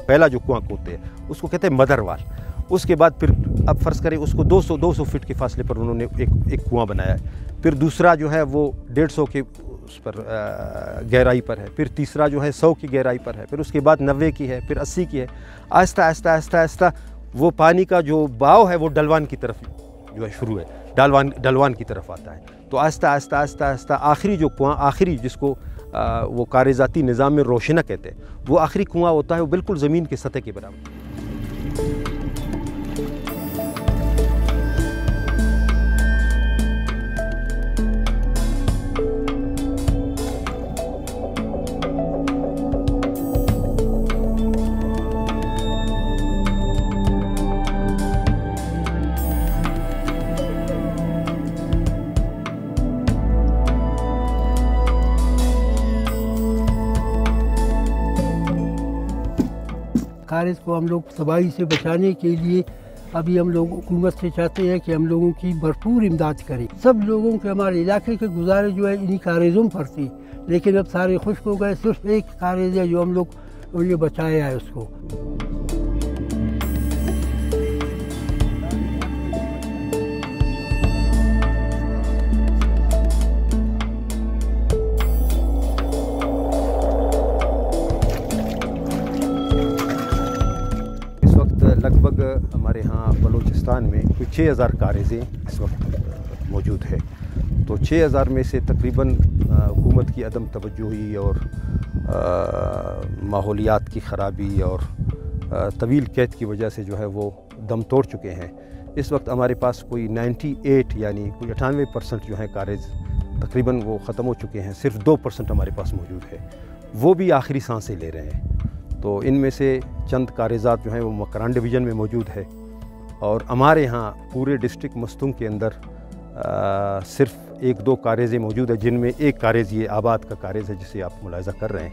पहला जो कुआं खोदते हैं उसको कहते हैं मदरवाल। उसके बाद फिर अब फ़र्ज़ करें उसको 200 फीट के फासले पर उन्होंने एक कुआं बनाया है। फिर दूसरा जो है वो 150 के उस पर गहराई पर है। फिर तीसरा जो है 100 की गहराई पर है। फिर उसके बाद 90 की है, फिर 80 की है। आहिस्ता आहिस्ता आहिस्ता आहिस्ता वो पानी का जो बहाव है वो डलवान की तरफ जो है शुरू है, डलवान की तरफ आता है। तो आहिस्ता आहिस्ता आहिस्ता आहिस्ता आखिरी जो कुआं, आखिरी जिसको वो कारेज़ाती निज़ाम में रोशना कहते हैं, वो आखिरी कुआं होता है, वो बिल्कुल ज़मीन की सतह के बराबर। कारज को हम लोग तबाही से बचाने के लिए अभी हम लोग हुकूमत से चाहते हैं कि हम लोगों की भरपूर इमदाद करें। सब लोगों के, हमारे इलाके के गुजारे जो है इन्हीं कारज़ों पर थी, लेकिन अब सारे खुश्क हो गए। सिर्फ एक कारज है जो हम लोग ये बचाया है उसको। लगभग हमारे यहाँ बलूचिस्तान में कोई 6000 कारेज़ें इस वक्त मौजूद है। तो 6000 में से तकरीबन हुकूमत की अदम तवज्जुही और माहौलियात की ख़राबी और तवील कैद की वजह से जो है वो दम तोड़ चुके हैं। इस वक्त हमारे पास कोई 98 यानी कोई 98% जो है कारेज़ तकरीबन वो ख़त्म हो चुके हैं। सिर्फ 2% हमारे पास मौजूद है, वो भी आखिरी सांसें ले रहे हैं। तो इनमें से चंद कारेज़ात जो हैं वो मकरान डिवीज़न में मौजूद है। और हमारे यहाँ पूरे डिस्ट्रिक्ट मस्तूंग के अंदर सिर्फ 1-2 कारेज़ें मौजूद है, जिनमें एक कारेज़ ये आबाद का कारेज़ है जिसे आप मुलाहिज़ा कर रहे हैं।